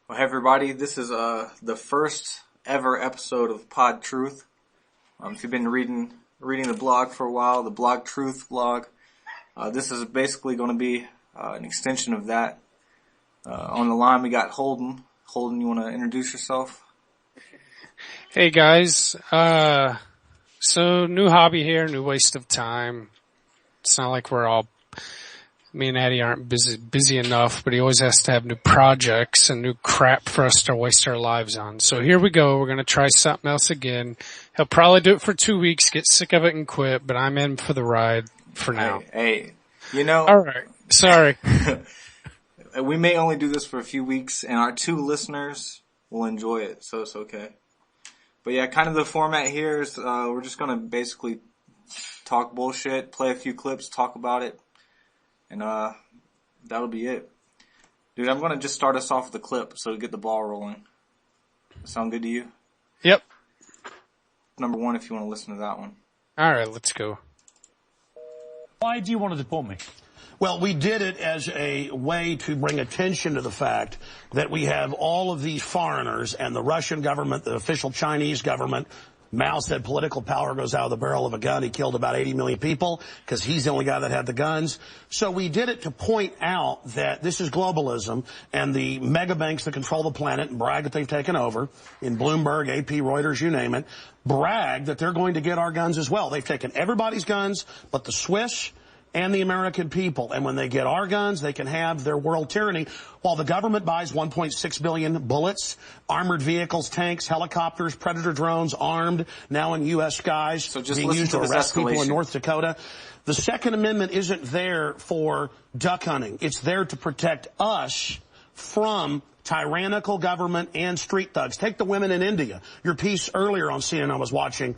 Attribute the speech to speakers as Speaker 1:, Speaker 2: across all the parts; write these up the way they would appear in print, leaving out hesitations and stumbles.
Speaker 1: Well, hey everybody, this is the first ever episode of PodTruth. If you've been reading the blog for a while, the PodTruth blog, this is basically going to be an extension of that. On the line we got Holden. Holden, you want to introduce yourself?
Speaker 2: Hey guys, so new hobby here, new waste of time. It's not like me and Addie aren't busy enough, but he always has to have new projects and new crap for us to waste our lives on. So here we go. We're going to try something else again. He'll probably do it for 2 weeks, get sick of it and quit, but I'm in for the ride for now.
Speaker 1: Hey, you know.
Speaker 2: All right. Sorry.
Speaker 1: We may only do this for a few weeks, and our 2 listeners will enjoy it, so it's okay. But yeah, kind of the format here is we're just going to basically talk bullshit, play a few clips, talk about it. And that'll be it. Dude, I'm going to just start us off with a clip so we get the ball rolling. Sound good to you?
Speaker 2: Yep.
Speaker 1: Number 1 if you want to listen to that one.
Speaker 2: All right, let's go.
Speaker 3: Why do you want to deport me?
Speaker 4: Well, we did it as a way to bring attention to the fact that we have all of these foreigners and the Russian government, the official Chinese government. Mao said political power goes out of the barrel of a gun. He killed about 80 million people because he's the only guy that had the guns. So we did it to point out that this is globalism and the mega banks that control the planet and brag that they've taken over in Bloomberg, AP, Reuters, you name it, brag that they're going to get our guns as well. They've taken everybody's guns but the Swiss and the American people. And when they get our guns, they can have their world tyranny while the government buys 1.6 billion bullets, armored vehicles, tanks, helicopters, Predator drones, armed, now in U.S. skies,
Speaker 1: so just
Speaker 4: being used to arrest people in
Speaker 1: escalation.
Speaker 4: North Dakota. The Second Amendment isn't there for duck hunting. It's there to protect us from tyrannical government and street thugs. Take the women in India. Your piece earlier on CNN I was watching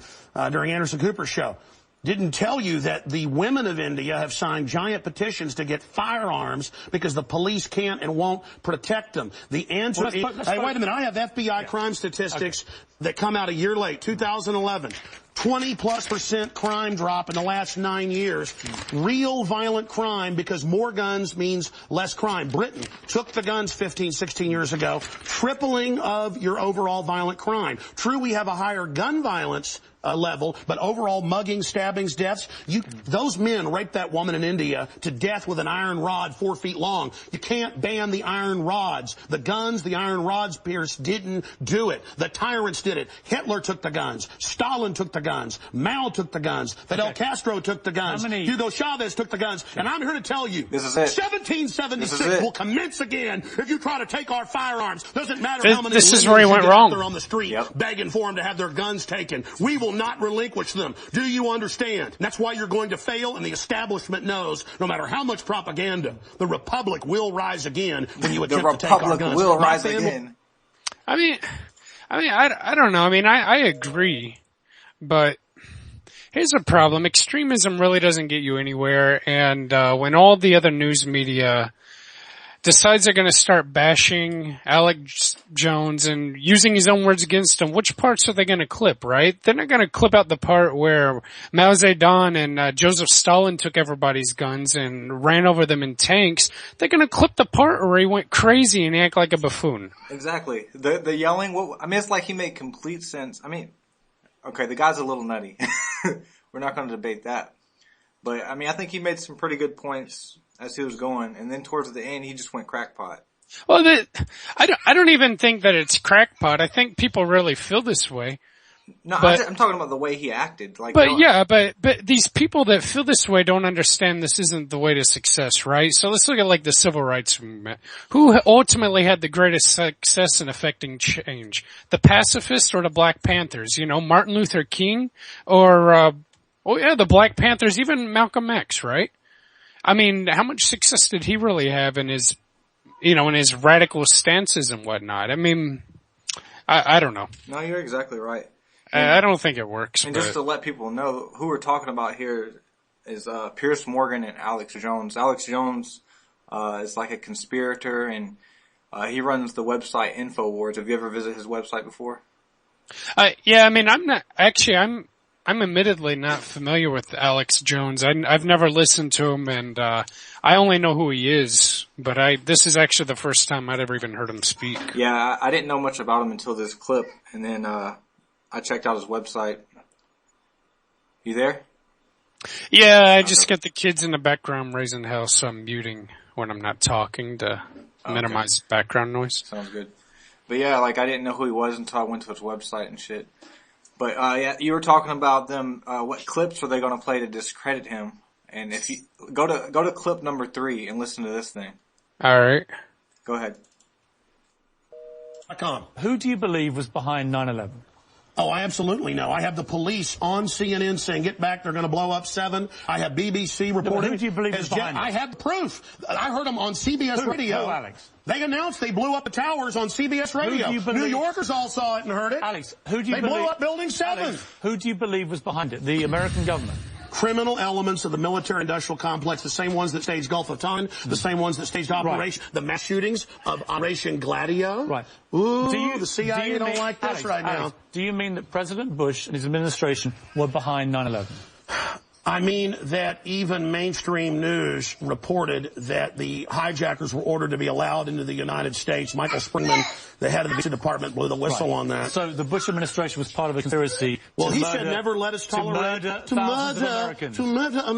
Speaker 4: during Anderson Cooper's show. Didn't tell you that the women of India have signed giant petitions to get firearms because the police can't and won't protect them. The answer is, hey, wait a minute, I have FBI crime statistics that come out a year late, 2011. 20+% crime drop in the last 9 years. Real violent crime because more guns means less crime. Britain took the guns 15, 16 years ago, tripling of your overall violent crime. True, we have a higher gun violence level, but overall mugging, stabbings, deaths, those men raped that woman in India to death with an iron rod 4 feet long. You can't ban the iron rods. The guns, the iron rods, Pierce, didn't do it. The tyrants did it. Hitler took the guns. Stalin took the guns. Mao took the guns. Fidel Castro took the guns. Hugo Chavez took the guns. And I'm here to tell you,
Speaker 1: this is it.
Speaker 4: 1776 will commence again if you try to take our firearms. Doesn't matter how many
Speaker 2: This is where he went wrong.
Speaker 4: They're on the street begging for them to have their guns taken. We will not relinquish them. Do you understand? And that's why you're going to fail, and the establishment knows no matter how much propaganda, the Republic will rise again when you attempt to take our guns.
Speaker 1: The Republic will rise again.
Speaker 2: I mean, I don't know. I mean, I agree, but here's a problem. Extremism really doesn't get you anywhere, and when all the other news media decides they're going to start bashing Alex Jones and using his own words against him, which parts are they going to clip, right? They're not going to clip out the part where Mao Zedong and Joseph Stalin took everybody's guns and ran over them in tanks. They're going to clip the part where he went crazy and act like a buffoon.
Speaker 1: Exactly. The yelling, it's like he made complete sense. I mean, okay, the guy's a little nutty. We're not going to debate that. But, I mean, I think he made some pretty good points as he was going, and then towards the end, he just went crackpot.
Speaker 2: Well, I don't even think that it's crackpot. I think people really feel this way.
Speaker 1: No, I'm talking about the way he acted.
Speaker 2: But these people that feel this way don't understand this isn't the way to success, right? So let's look at like the civil rights movement. Who ultimately had the greatest success in affecting change? The pacifists or the Black Panthers? You know, Martin Luther King or, the Black Panthers, even Malcolm X, right? I mean, how much success did he really have in his radical stances and whatnot? I mean, I don't know.
Speaker 1: No, you're exactly right.
Speaker 2: I don't think it works.
Speaker 1: And just to let people know, who we're talking about here is Pierce Morgan and Alex Jones. Alex Jones is like a conspirator, and he runs the website InfoWars. Have you ever visited his website before?
Speaker 2: Yeah, I mean, I'm I'm admittedly not familiar with Alex Jones. I've never listened to him, and I only know who he is. But this is actually the first time I'd ever even heard him speak.
Speaker 1: Yeah, I didn't know much about him until this clip, and then I checked out his website. You there?
Speaker 2: Yeah, I just got the kids in the background raising hell, so I'm muting when I'm not talking to minimize background noise.
Speaker 1: Sounds good. But yeah, like I didn't know who he was until I went to his website and shit. But yeah, you were talking about them. What clips are they going to play to discredit him? And if you go to clip number 3 and listen to this thing.
Speaker 2: All right.
Speaker 1: Go ahead.
Speaker 3: Who do you believe was behind 9/11?
Speaker 4: Oh, I absolutely know. I have the police on CNN saying, get back, they're going to blow up 7. I have BBC reporting.
Speaker 3: Who do you believe is behind it?
Speaker 4: I have proof. I heard them on CBS Radio.
Speaker 3: Who, Alex?
Speaker 4: They announced they blew up the towers on CBS Radio. New Yorkers all saw it and heard it.
Speaker 3: Alex, who do you believe?
Speaker 4: They blew up Building 7.
Speaker 3: Alex, who do you believe was behind it? The American government?
Speaker 4: Criminal elements of the military-industrial complex, the same ones that staged Gulf of Tonkin, the same ones that staged the mass shootings of Operation Gladio.
Speaker 3: Right.
Speaker 4: Ooh, the CIA don't like this now.
Speaker 3: Do you mean that President Bush and his administration were behind 9/11?
Speaker 4: I mean that even mainstream news reported that the hijackers were ordered to be allowed into the United States. Michael Springman, the head of the Department, blew the whistle on that.
Speaker 3: So the Bush administration was part of a conspiracy.
Speaker 4: Well, he said never let us tolerate
Speaker 3: to murder.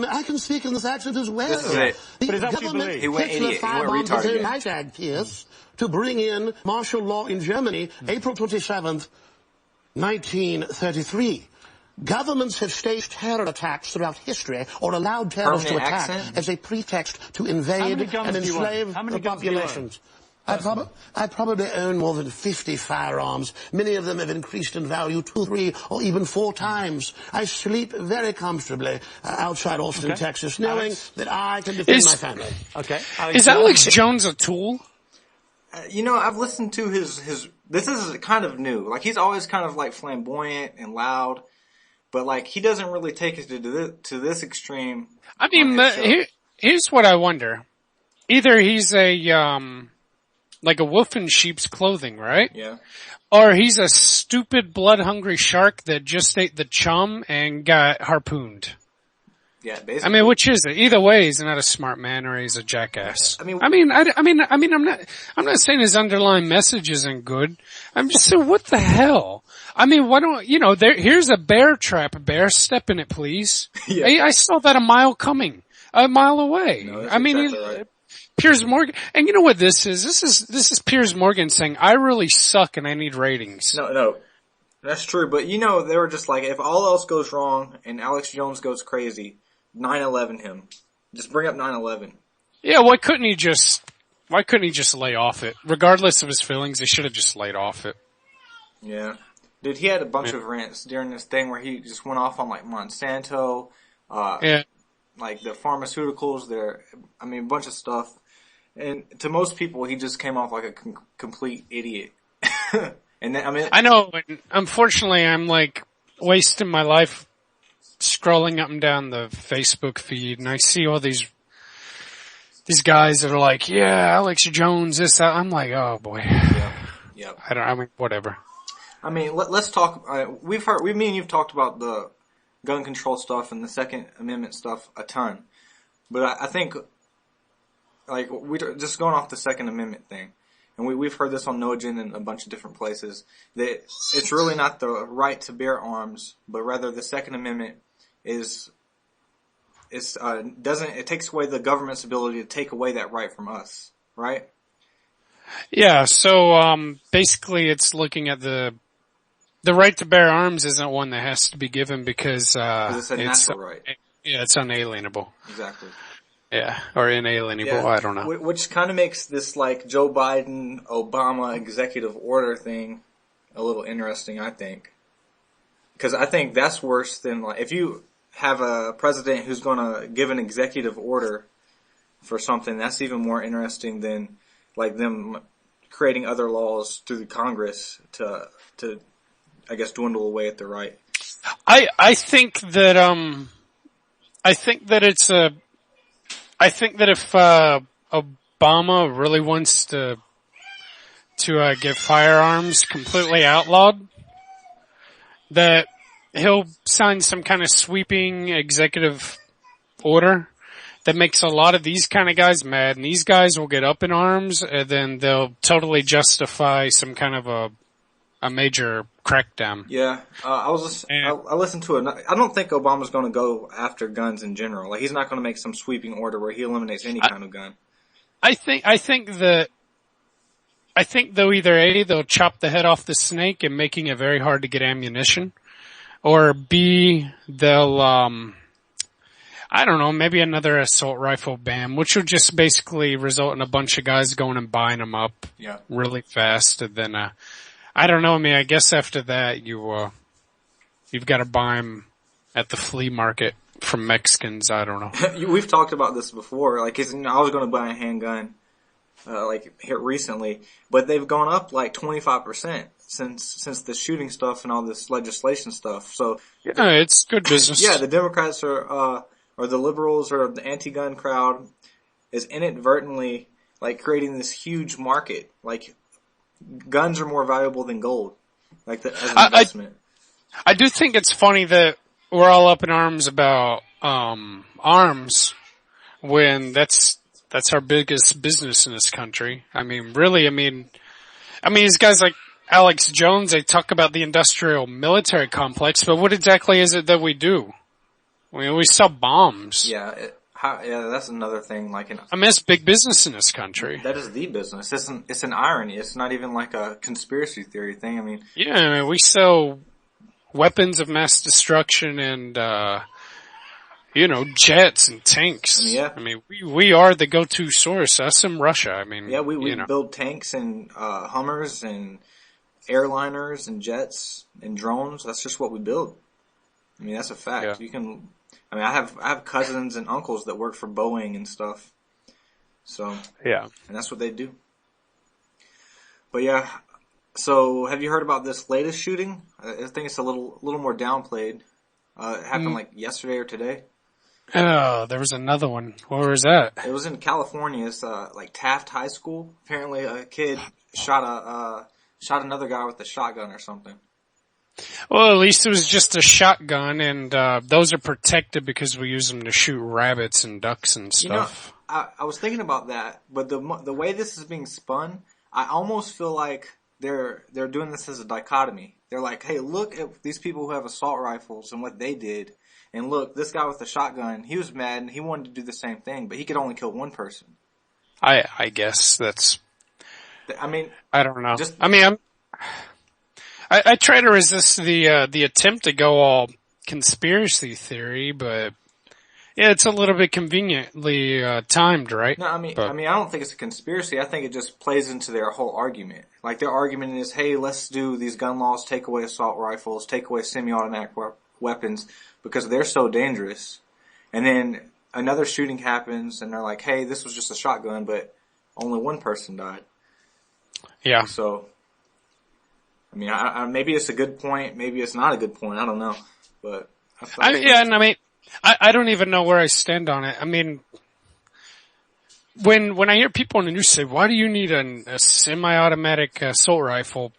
Speaker 4: I can speak in this accent as well.
Speaker 1: This is it.
Speaker 3: But is that what you believe?
Speaker 1: He went idiot. He went retarded.
Speaker 4: Hijacked Pierce to bring in martial law in Germany, April 27th, 1933. Governments have staged terror attacks throughout history or allowed terrorists to attack as a pretext to invade and enslave the populations. I probably own more than 50 firearms. Many of them have increased in value 2, 3, or even 4 times. I sleep very comfortably outside Austin, Texas, knowing that I can defend my family.
Speaker 3: Okay.
Speaker 2: Is Alex Jones a tool?
Speaker 1: You know, I've listened to his. This is kind of new. Like he's always kind of like flamboyant and loud. But like he doesn't really take it to this extreme.
Speaker 2: I mean, here's what I wonder: either he's a like a wolf in sheep's clothing, right?
Speaker 1: Yeah.
Speaker 2: Or he's a stupid, blood-hungry shark that just ate the chum and got harpooned.
Speaker 1: Yeah, basically.
Speaker 2: I mean, which is it? Either way, he's not a smart man or he's a jackass. I'm not saying his underlying message isn't good. I'm just saying, what the hell? I mean, why don't, here's a bear trap. A bear, step in it, please. Yeah. I saw that a mile away.
Speaker 1: No, that's exactly right.
Speaker 2: Piers Morgan, and you know what this is? This is Piers Morgan saying, I really suck and I need ratings.
Speaker 1: No. That's true, but they were just like, if all else goes wrong and Alex Jones goes crazy, 9/11 him. Just bring up 9/11.
Speaker 2: Yeah, why couldn't he just lay off it? Regardless of his feelings, he should have just laid off it.
Speaker 1: Yeah. Dude, he had a bunch of rants during this thing where he just went off on like Monsanto, like the pharmaceuticals a bunch of stuff. And to most people, he just came off like a complete idiot. And then,
Speaker 2: I know, and unfortunately I'm like wasting my life scrolling up and down the Facebook feed and I see all these guys that are like, yeah, Alex Jones, this, that. I'm like, oh boy.
Speaker 1: Yep.
Speaker 2: Whatever.
Speaker 1: I mean, let's talk, me and you've talked about the gun control stuff and the Second Amendment stuff a ton. But I think, like, we're just going off the Second Amendment thing. And we've heard this on NoGen and a bunch of different places, that it's really not the right to bear arms, but rather the Second Amendment it takes away the government's ability to take away that right from us, right?
Speaker 2: Yeah, so basically it's looking at the right to bear arms isn't one that has to be given because
Speaker 1: it's a natural right.
Speaker 2: Yeah, it's unalienable.
Speaker 1: Exactly.
Speaker 2: Yeah, or inalienable,
Speaker 1: yeah,
Speaker 2: I don't know.
Speaker 1: Which kind of makes this like Joe Biden, Obama executive order thing a little interesting, I think. Because I think that's worse than like, if you have a president who's going to give an executive order for something, that's even more interesting than like them creating other laws through the Congress to I guess dwindle away at the right.
Speaker 2: I think that if Obama really wants to get firearms completely outlawed, that he'll sign some kind of sweeping executive order that makes a lot of these kind of guys mad, and these guys will get up in arms, and then they'll totally justify some kind of a major crackdown.
Speaker 1: Yeah, I listened to it. I don't think Obama's going to go after guns in general. Like, he's not going to make some sweeping order where he eliminates any kind of gun.
Speaker 2: I think they'll either they'll chop the head off the snake and making it very hard to get ammunition, or B, they'll I don't know, maybe another assault rifle ban, which will just basically result in a bunch of guys going and buying them up really fast, and then I don't know. I mean, I guess after that you've got to buy them at the flea market from Mexicans. I don't know.
Speaker 1: We've talked about this before. Like, I was going to buy a handgun, like here recently, but they've gone up like 25% since the shooting stuff and all this legislation stuff. So
Speaker 2: yeah, it's good business.
Speaker 1: Yeah, the Democrats or the liberals or the anti-gun crowd is inadvertently like creating this huge market. Like, guns are more valuable than gold, like as an investment.
Speaker 2: I do think it's funny that we're all up in arms about arms when that's our biggest business in this country. I mean, really, I mean these guys like Alex Jones, they talk about the industrial military complex, but what exactly is it that we do? I mean, we sell bombs.
Speaker 1: Yeah, that's another thing. Like,
Speaker 2: it's big business in this country.
Speaker 1: That is the business. It's an irony. It's not even like a conspiracy theory thing. I mean,
Speaker 2: yeah, I mean, we sell weapons of mass destruction and, jets and tanks. I mean, we are the go-to source. Us and Russia. I mean,
Speaker 1: yeah, we build tanks and, Hummers and airliners and jets and drones. That's just what we build. I mean, that's a fact.
Speaker 2: Yeah.
Speaker 1: I have cousins and uncles that work for Boeing and stuff. So,
Speaker 2: yeah.
Speaker 1: And that's what they do. But yeah, so have you heard about this latest shooting? I think it's a little more downplayed. It happened like yesterday or today.
Speaker 2: Oh, there was another one. Where was that?
Speaker 1: It was in California. It's like Taft High School. Apparently a kid shot another guy with a shotgun or something.
Speaker 2: Well, at least it was just a shotgun, and those are protected because we use them to shoot rabbits and ducks and stuff.
Speaker 1: I was thinking about that, but the way this is being spun, I almost feel like they're doing this as a dichotomy. They're like, hey, look at these people who have assault rifles and what they did, and look, this guy with the shotgun, he was mad and he wanted to do the same thing, but he could only kill one person.
Speaker 2: I guess that's.
Speaker 1: I mean,
Speaker 2: I don't know. I try to resist the attempt to go all conspiracy theory, but yeah, it's a little bit conveniently timed, right?
Speaker 1: No, I don't think it's a conspiracy. I think it just plays into their whole argument. Like, their argument is, hey, let's do these gun laws, take away assault rifles, take away semi-automatic weapons because they're so dangerous. And then another shooting happens, and they're like, hey, this was just a shotgun, but only one person died.
Speaker 2: Yeah.
Speaker 1: So, I mean, maybe it's a good point. Maybe it's not a good point. I don't know. But
Speaker 2: I don't even know where I stand on it. I mean, when I hear people on the news say, "Why do you need a semi-automatic assault rifle?"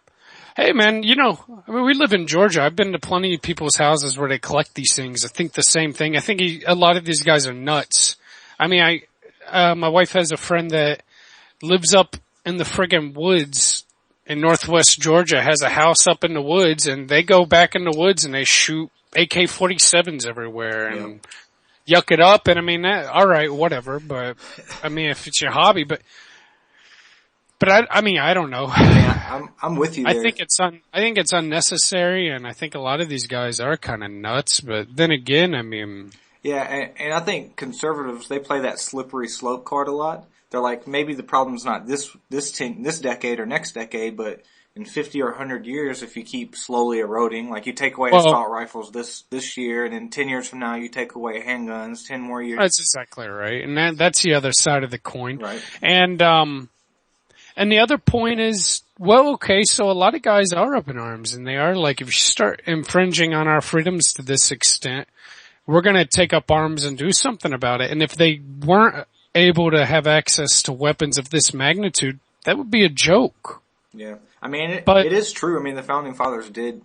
Speaker 2: Hey, man, we live in Georgia. I've been to plenty of people's houses where they collect these things. I think the same thing. I think a lot of these guys are nuts. I mean, my wife has a friend that lives up in the friggin' woods in northwest Georgia, has a house up in the woods, and they go back in the woods and they shoot AK-47s everywhere and yuck it up. And I mean, all right, whatever. But I mean, if it's your hobby, but I don't know.
Speaker 1: I'm with you there.
Speaker 2: I think it's unnecessary, and I think a lot of these guys are kind of nuts. But then again, I mean,
Speaker 1: yeah, and I think conservatives, they play that slippery slope card a lot. They're like, maybe the problem's not this decade or next decade, but in 50 or 100 years, if you keep slowly eroding, like you take away assault rifles this year, and then 10 years from now you take away handguns, 10 more years.
Speaker 2: That's exactly right, and that's the other side of the coin.
Speaker 1: Right.
Speaker 2: And the other point is, well, okay, so a lot of guys are up in arms, and they are like, if you start infringing on our freedoms to this extent, we're going to take up arms and do something about it. And if they weren't able to have access to weapons of this magnitude, that would be a joke.
Speaker 1: Yeah. I mean, it is true. I mean, the Founding Fathers did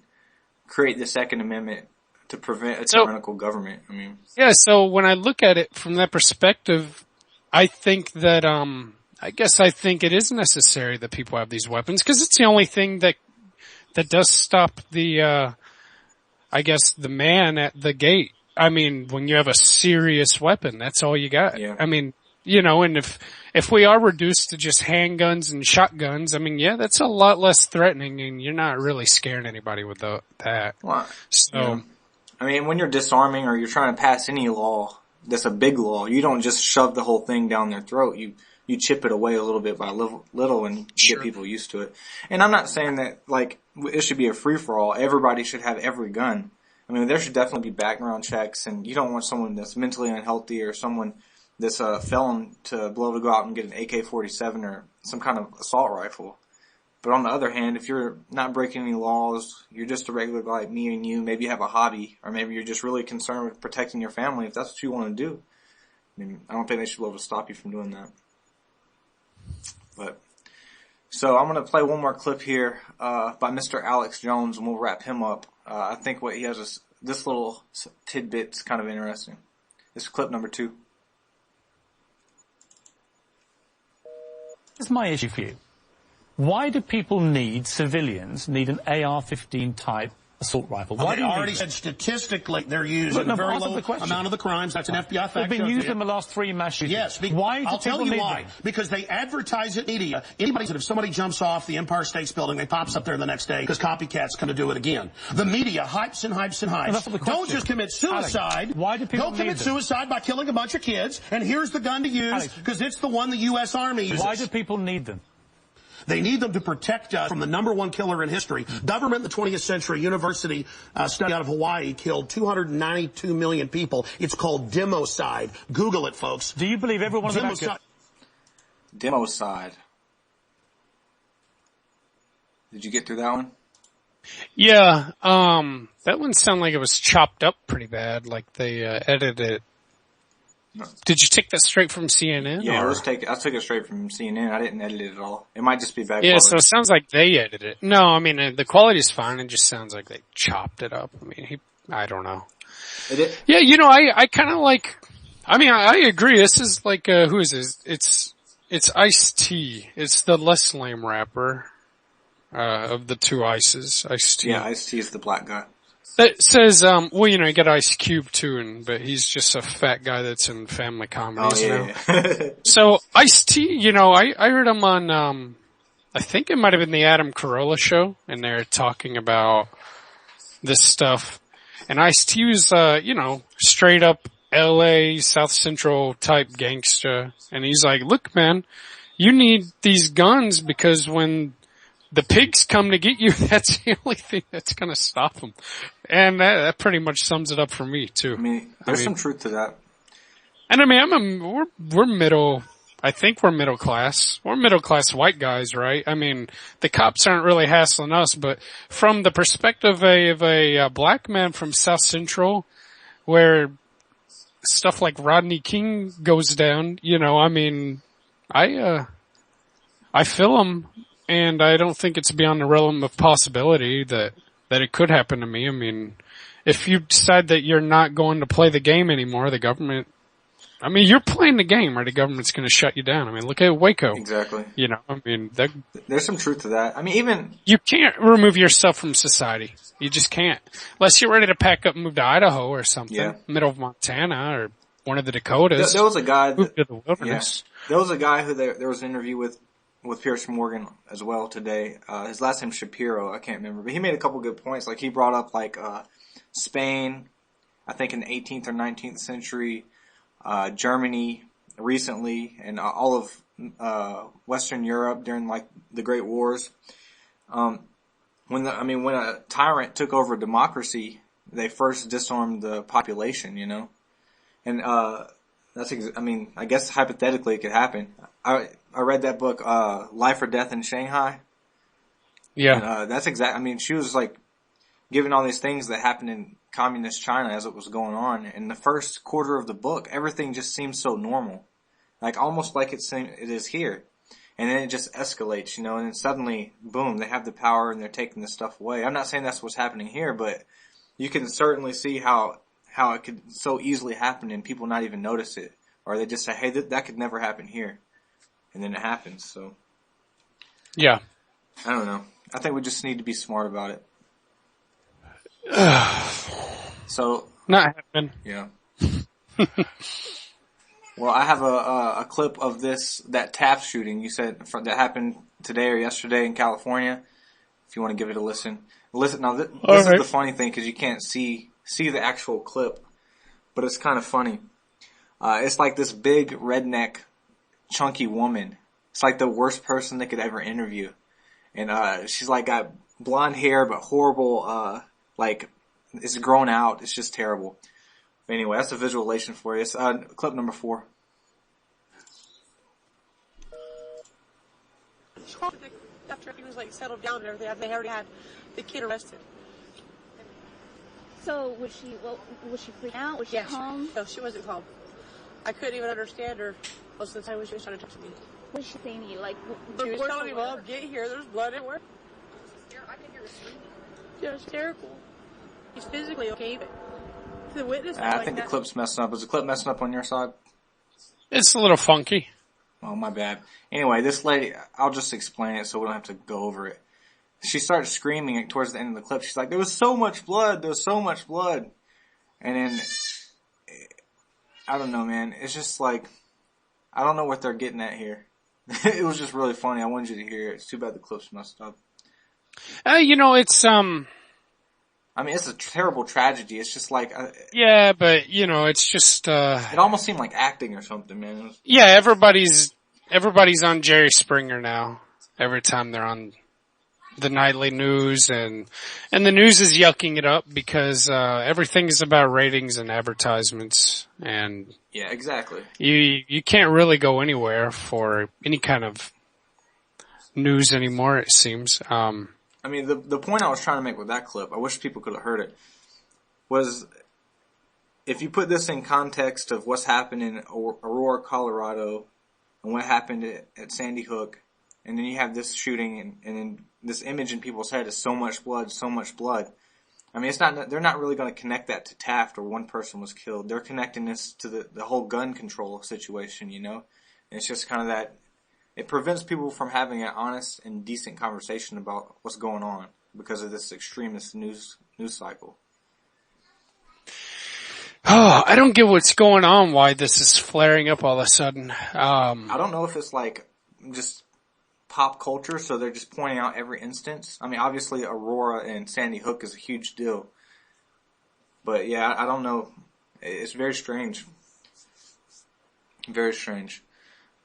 Speaker 1: create the Second Amendment to prevent a tyrannical government. I mean,
Speaker 2: yeah. So when I look at it from that perspective, I think that I think it is necessary that people have these weapons because it's the only thing that does stop the the man at the gate. I mean, when you have a serious weapon, that's all you got.
Speaker 1: Yeah.
Speaker 2: I mean, and if we are reduced to just handguns and shotguns, I mean, yeah, that's a lot less threatening and you're not really scaring anybody with that.
Speaker 1: Well,
Speaker 2: So,
Speaker 1: I mean, when you're disarming or you're trying to pass any law that's a big law, you don't just shove the whole thing down their throat. You chip it away a little bit by little and get people used to it. And I'm not saying that, like, it should be a free-for-all. Everybody should have every gun. I mean, there should definitely be background checks, and you don't want someone that's mentally unhealthy or someone that's a felon to be able to go out and get an AK-47 or some kind of assault rifle. But on the other hand, if you're not breaking any laws, you're just a regular guy like me and you, maybe you have a hobby, or maybe you're just really concerned with protecting your family, if that's what you want to do. I mean, I don't think they should be able to stop you from doing that. But, so I'm going to play one more clip here, by Mr. Alex Jones, and we'll wrap him up. I think what he has is, this little tidbit's kind of interesting. This is clip number 2.
Speaker 3: Here's my issue for you. Why do civilians need an AR-15 type assault rifle? Why
Speaker 4: They already said statistically they're used in a very low amount of the crimes. That's an FBI fact.
Speaker 3: They've been used in the last 3 mass shootings.
Speaker 4: Yes.
Speaker 3: Why do
Speaker 4: I'll tell
Speaker 3: people
Speaker 4: you
Speaker 3: need
Speaker 4: why.
Speaker 3: them?
Speaker 4: Because they advertise it in media. Anybody said if somebody jumps off the Empire State Building, they pops up there the next day because copycats going to do it again. The media hypes and hypes and hypes.
Speaker 3: That's not the question.
Speaker 4: Don't just commit suicide.
Speaker 3: Alex, why do people
Speaker 4: Don't commit
Speaker 3: need them?
Speaker 4: suicide by killing a bunch of kids. And here's the gun to use because it's the one the U.S. Army uses.
Speaker 3: Why do people need them?
Speaker 4: They need them to protect us from the number one killer in history. Government in the 20th century, university study out of Hawaii killed 292 million people. It's called democide. Google it, folks.
Speaker 3: Do you believe every one of them?
Speaker 1: Democide. Did you get through that one?
Speaker 2: yeah, that one sounded like it was chopped up pretty bad, like they edited it. Did you take that straight from CNN?
Speaker 1: Yeah, I took it straight from CNN. I didn't edit it at all. It might just be bad
Speaker 2: Yeah,
Speaker 1: quality.
Speaker 2: so it sounds like they edited it. No, I mean, the quality's fine. It just sounds like they chopped it up. I mean, I don't know. Yeah, I kind of like, I agree. This is like, who is this? It's Ice-T. It's the less lame rapper, of the two Ices. Ice-T.
Speaker 1: Yeah, Ice-T is the black guy.
Speaker 2: That says, you got Ice Cube too, but he's just a fat guy that's in family comedies now.
Speaker 1: Yeah.
Speaker 2: So Ice-T, I heard him on, I think it might have been the Adam Carolla show, and they're talking about this stuff. And Ice-T was, straight up LA, South Central type gangster. And he's like, look man, you need these guns because when the pigs come to get you, that's the only thing that's going to stop them. And that pretty much sums it up for me too.
Speaker 1: There's some truth to that.
Speaker 2: And we're middle, I think we're middle class. We're middle class white guys, right? I mean, the cops aren't really hassling us, but from the perspective of a black man from South Central, where stuff like Rodney King goes down, I feel him. And I don't think it's beyond the realm of possibility that it could happen to me. I mean, if you decide that you're not going to play the game anymore, the government, you're playing the game, or the government's going to shut you down. Look at Waco.
Speaker 1: Exactly.
Speaker 2: There's
Speaker 1: some truth to that. Even
Speaker 2: you can't remove yourself from society. You just can't. Unless you're ready to pack up and move to Idaho or something, middle of Montana or one of the Dakotas.
Speaker 1: There was a guy
Speaker 2: to the wilderness.
Speaker 1: There was a guy who there was an interview with Pierce Morgan as well today. His last name's Shapiro. I can't remember, but he made a couple good points. Like he brought up Spain, I think in the 18th or 19th century, Germany recently, and all of Western Europe during like the Great Wars. When a tyrant took over democracy, they first disarmed the population, and I guess hypothetically it could happen. I read that book, Life or Death in Shanghai.
Speaker 2: Yeah.
Speaker 1: And, that's she was like giving all these things that happened in communist China as it was going on. In the first quarter of the book, everything just seems so normal. Like almost like it is here. And then it just escalates, and then suddenly, boom, they have the power and they're taking this stuff away. I'm not saying that's what's happening here, but you can certainly see how it could so easily happen and people not even notice it. Or they just say, hey, that could never happen here. And then it happens, so.
Speaker 2: Yeah.
Speaker 1: I don't know. I think we just need to be smart about it. So.
Speaker 2: Not happening.
Speaker 1: Yeah. Well, I have a clip of that Taft shooting you said that happened today or yesterday in California. If you want to give it a listen. Now this is the funny thing because you can't see the actual clip, but it's kind of funny. It's like this big redneck, chunky woman. It's like the worst person they could ever interview, and she's like got blonde hair but horrible. Like it's grown out. It's just terrible. Anyway, that's a visualization for you. It's clip number 4.
Speaker 5: After he was like settled down and everything, they already had the kid arrested.
Speaker 6: So was she freaked out? Was she calm?
Speaker 5: No, she wasn't calm. I couldn't even understand her most of the time when she was trying to talk to me.
Speaker 6: What was she saying to you? Like,
Speaker 5: she was telling me, Mom, get here. There's blood everywhere.
Speaker 6: I can hear her screaming.
Speaker 5: Yeah, it's terrible. He's physically okay, but the witness.
Speaker 1: I think the clip's messing up. Is the clip messing up on your side?
Speaker 2: It's a little funky.
Speaker 1: Oh, my bad. Anyway, this lady, I'll just explain it so we don't have to go over it. She starts screaming towards the end of the clip. She's like, there was so much blood. There was so much blood. And then, I don't know, man. It's just like, I don't know what they're getting at here. It was just really funny. I wanted you to hear it. It's too bad the clip's messed up.
Speaker 2: It's,
Speaker 1: I mean, it's a terrible tragedy. It's just like...
Speaker 2: yeah, but, it's just...
Speaker 1: it almost seemed like acting or something, man.
Speaker 2: Yeah, everybody's on Jerry Springer now. Every time they're on the nightly news, and the news is yucking it up because everything is about ratings and advertisements, and...
Speaker 1: Yeah, exactly.
Speaker 2: You can't really go anywhere for any kind of news anymore, it seems.
Speaker 1: I mean, the point I was trying to make with that clip, I wish people could have heard it, was if you put this in context of what's happened in Aurora, Colorado, and what happened at Sandy Hook, and then you have this shooting, and then this image in people's head is so much blood, so much blood. I mean, they're not really going to connect that to Taft or one person was killed. They're connecting this to the whole gun control situation, And it's just kind of that. It prevents people from having an honest and decent conversation about what's going on because of this extremist news cycle.
Speaker 2: Oh, I don't get what's going on, why this is flaring up all of a sudden.
Speaker 1: I don't know if it's like just pop culture, so they're just pointing out every instance. I mean, obviously Aurora and Sandy Hook is a huge deal. But yeah, I don't know. It's very strange. Very strange.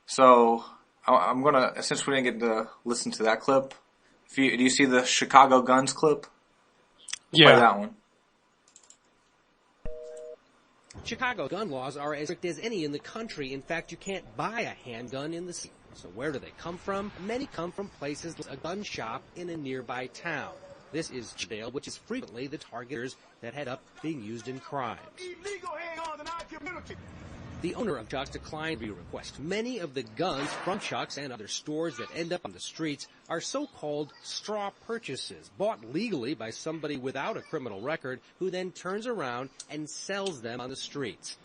Speaker 1: So... I'm gonna, since we didn't get to listen to that clip, do you see the Chicago Guns clip?
Speaker 2: Yeah.
Speaker 1: Play that one.
Speaker 7: Chicago gun laws are as strict as any in the country. In fact, you can't buy a handgun in the city. So where do they come from? Many come from places like a gun shop in a nearby town. This is jail, which is frequently the targeters that head up being used in crimes.
Speaker 4: Illegal handguns in our community.
Speaker 7: The owner of Chuck's declined to request. Many of the guns from Chuck's and other stores that end up on the streets are so-called straw purchases, bought legally by somebody without a criminal record who then turns around and sells them on the streets.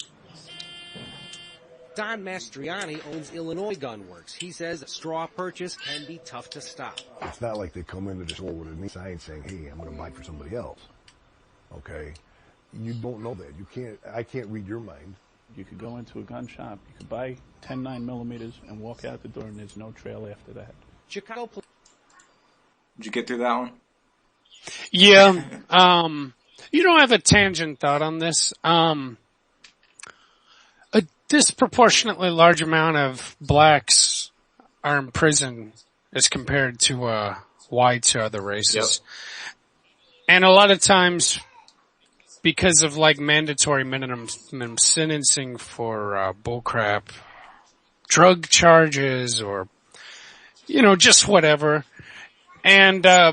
Speaker 7: Don Mastriani owns Illinois Gun Works. He says a straw purchase can be tough to stop.
Speaker 8: It's not like they come into the store with a sign saying, hey, I'm going to buy for somebody else. Okay? You don't know that. I can't read your mind.
Speaker 9: You could go into a gun shop, you could buy 10 9mm and walk out the door and there's no trail after that.
Speaker 7: Chicago.
Speaker 1: Did you get through that one?
Speaker 2: Yeah. I have a tangent thought on this. A disproportionately large amount of blacks are in prison as compared to whites or other races. Yep. And a lot of times, because of like mandatory minimum sentencing for bullcrap, drug charges, or just whatever. And all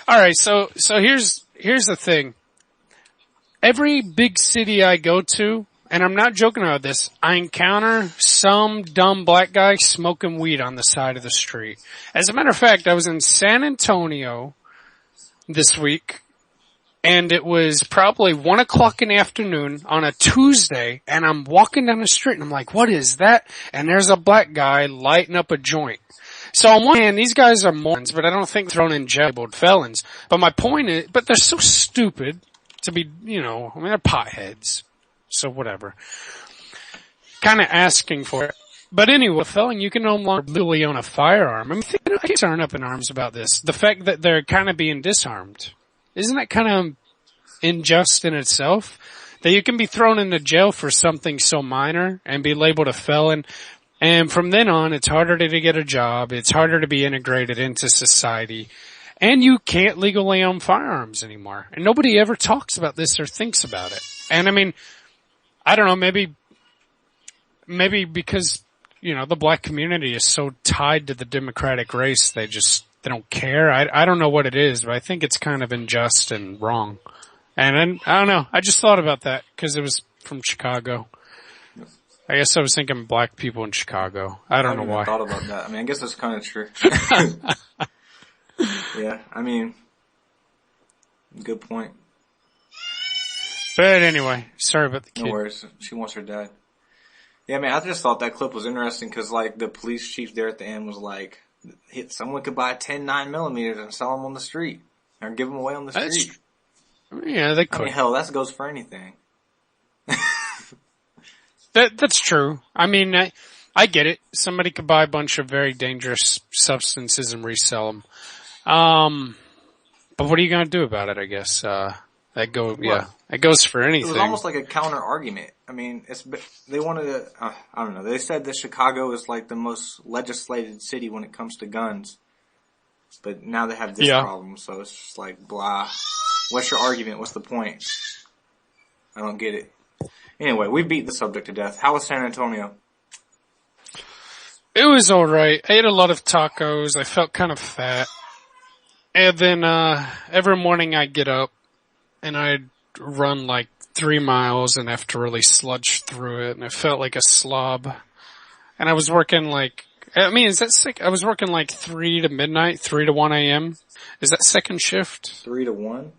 Speaker 2: right, so here's the thing. Every big city I go to, and I'm not joking about this, I encounter some dumb black guy smoking weed on the side of the street. As a matter of fact, I was in San Antonio this week. And it was probably 1 o'clock in the afternoon on a Tuesday, and I'm walking down the street and I'm like, what is that? And there's a black guy lighting up a joint. So on one hand, these guys are morons, but I don't think thrown in jail felons. But my point is, but they're so stupid to be, I mean, they're potheads. So whatever. Kind of asking for it. But anyway, felon, you can no longer legally own a firearm. I mean, kids aren't up in arms about this. The fact that they're kind of being disarmed. Isn't that kind of unjust in itself? That you can be thrown into jail for something so minor and be labeled a felon, and from then on, it's harder to get a job, it's harder to be integrated into society, and you can't legally own firearms anymore. And nobody ever talks about this or thinks about it. And I mean, I don't know, maybe because, the black community is so tied to the Democratic race, they don't care. I don't know what it is, but I think it's kind of unjust and wrong. And then, I don't know. I just thought about that because it was from Chicago. I guess I was thinking black people in Chicago. I don't know why.
Speaker 1: I thought about that. I mean, I guess that's kind of true. Yeah, I mean, good point.
Speaker 2: But anyway, sorry about the kid.
Speaker 1: No worries. She wants her dad. Yeah, I mean, I just thought that clip was interesting because, like, the police chief there at the end was like, someone could buy 10 9mm and sell them on the street. Or give them away on the street.
Speaker 2: Yeah, they could.
Speaker 1: I mean, hell, that goes for anything.
Speaker 2: That's true. I mean, I get it. Somebody could buy a bunch of very dangerous substances and resell them. But what are you going to do about it, I guess? That goes for anything.
Speaker 1: It was almost like a counter argument. I mean, they wanted to, I don't know, they said that Chicago is like the most legislated city when it comes to guns. But now they have this problem, so it's just like, blah. What's your argument? What's the point? I don't get it. Anyway, we beat the subject to death. How was San Antonio?
Speaker 2: It was alright. I ate a lot of tacos. I felt kind of fat. And then, every morning I'd get up and I'd run like 3 miles and have to really sludge through it, and it felt like a slob. And I was working like, is that sick? I was working like 3 to midnight, 3 to 1 a.m. Is that second shift?
Speaker 1: 3 to 1?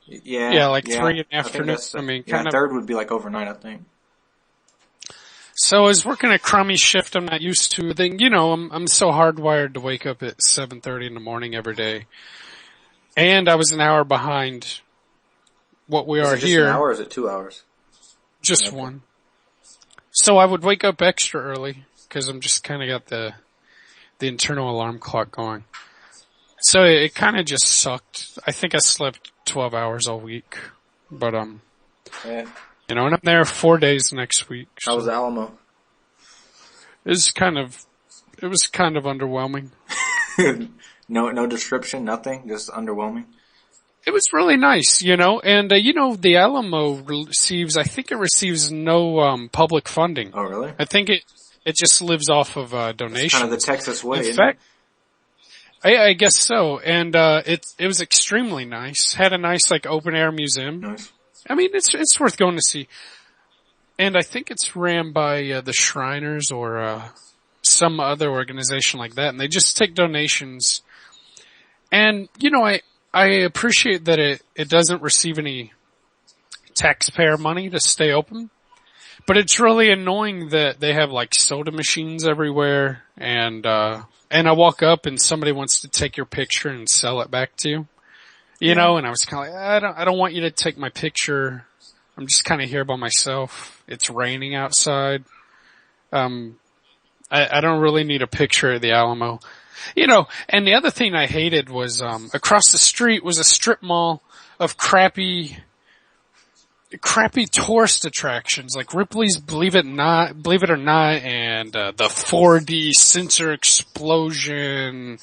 Speaker 1: Yeah.
Speaker 2: Yeah, like 3 in the afternoon.
Speaker 1: Kind of. Third would be like overnight, I think.
Speaker 2: So I was working a crummy shift I'm not used to. Then, I'm so hardwired to wake up at 7:30 in the morning every day. And I was an hour behind what we are here. Is it just
Speaker 1: an hour or is it 2 hours?
Speaker 2: Just one. So I would wake up extra early because I'm just kind of got the internal alarm clock going. So it kind of just sucked. I think I slept 12 hours all week. But,
Speaker 1: yeah.
Speaker 2: and I'm there 4 days next week. So
Speaker 1: how was Alamo?
Speaker 2: It was kind of underwhelming.
Speaker 1: No description, nothing, just underwhelming.
Speaker 2: It was really nice, and the Alamo receives no public funding.
Speaker 1: Oh, really?
Speaker 2: I think it just lives off of donations.
Speaker 1: It's kind of the Texas way.
Speaker 2: In fact, I guess so. And it was extremely nice. Had a nice like open air museum.
Speaker 1: Nice.
Speaker 2: I mean, it's worth going to see. And I think it's ran by the Shriners or some other organization like that, and they just take donations. And I appreciate that it doesn't receive any taxpayer money to stay open, but it's really annoying that they have like soda machines everywhere, and I walk up and somebody wants to take your picture and sell it back to you. And I was kind of like, I don't want you to take my picture. I'm just kind of here by myself. It's raining outside. I don't really need a picture of the Alamo. And the other thing I hated was, across the street was a strip mall of crappy tourist attractions like Ripley's Believe It or Not, and the 4D sensor explosion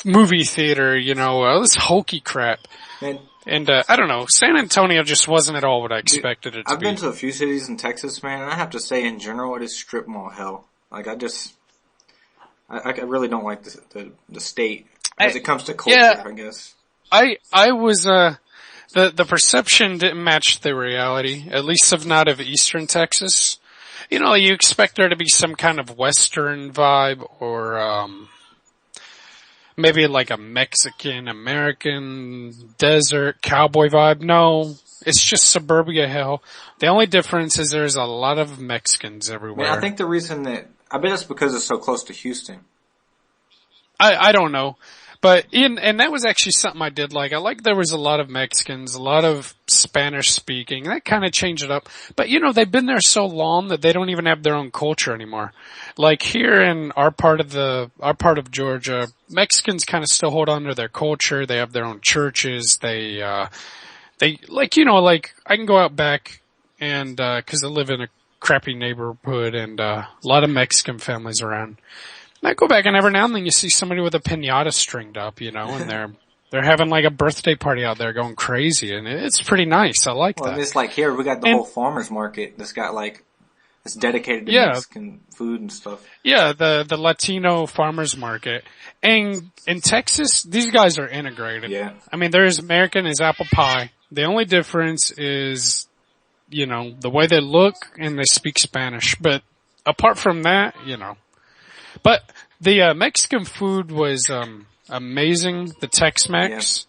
Speaker 2: movie theater. All this hokey crap. And I don't know, San Antonio just wasn't at all what I expected it to be.
Speaker 1: I've been to a few cities in Texas, man, and I have to say, in general, it is strip mall hell. Like, I really don't like the state as it comes to culture, I guess.
Speaker 2: I was, the perception didn't match the reality, at least not of Eastern Texas. You expect there to be some kind of Western vibe or, maybe like a Mexican, American, desert, cowboy vibe. No, it's just suburbia hell. The only difference is there's a lot of Mexicans everywhere.
Speaker 1: I think the reason that, I bet it's because it's so close to Houston.
Speaker 2: I don't know. But and that was actually something I did like. I like there was a lot of Mexicans, a lot of Spanish speaking. That kind of changed it up. But they've been there so long that they don't even have their own culture anymore. Like here in our part of Georgia, Mexicans kind of still hold on to their culture. They have their own churches. They like I can go out back and, cause I live in a crappy neighborhood and, a lot of Mexican families around. And I go back and every now and then you see somebody with a piñata stringed up, and they're having like a birthday party out there going crazy and it's pretty nice. I like that.
Speaker 1: It's like here, we got the whole farmer's market that's got like, it's dedicated to Mexican food and stuff.
Speaker 2: Yeah, the Latino farmers market. And in Texas, these guys are integrated.
Speaker 1: Yeah.
Speaker 2: I mean, there's American, there's apple pie. The only difference is, the way they look and they speak Spanish. But apart from that, But the Mexican food was amazing. The Tex-Mex.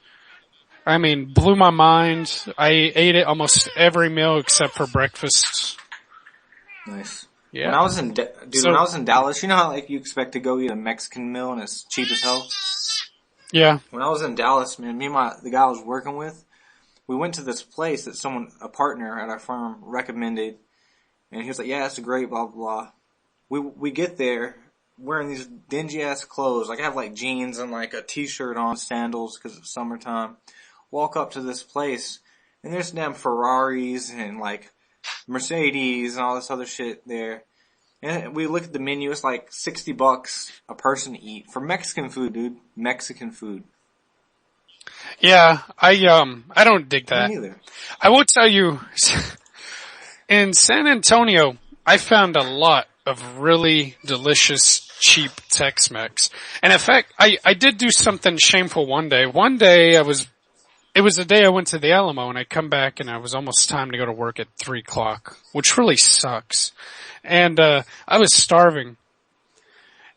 Speaker 2: Yeah. I mean, blew my mind. I ate it almost every meal except for breakfast.
Speaker 1: Nice.
Speaker 2: Yeah.
Speaker 1: When I was in Dallas, you know how like you expect to go eat a Mexican meal and it's cheap as hell?
Speaker 2: Yeah.
Speaker 1: When I was in Dallas, man, me and the guy I was working with, we went to this place that a partner at our firm recommended, and he was like, yeah, it's great, blah, blah, blah. We get there, wearing these dingy ass clothes, like I have like jeans and like a t-shirt on, sandals because it's summertime. Walk up to this place, and there's damn Ferraris and like Mercedes and all this other shit there. And we look at the menu, it's like $60 a person to eat for Mexican food, dude. Mexican food.
Speaker 2: Yeah, I don't dig that.
Speaker 1: Me neither.
Speaker 2: I will tell you, in San Antonio, I found a lot of really delicious, cheap Tex-Mex. And in fact, I did do something shameful one day. One day it was the day I went to the Alamo and I come back and it was almost time to go to work at 3:00, which really sucks. And, I was starving.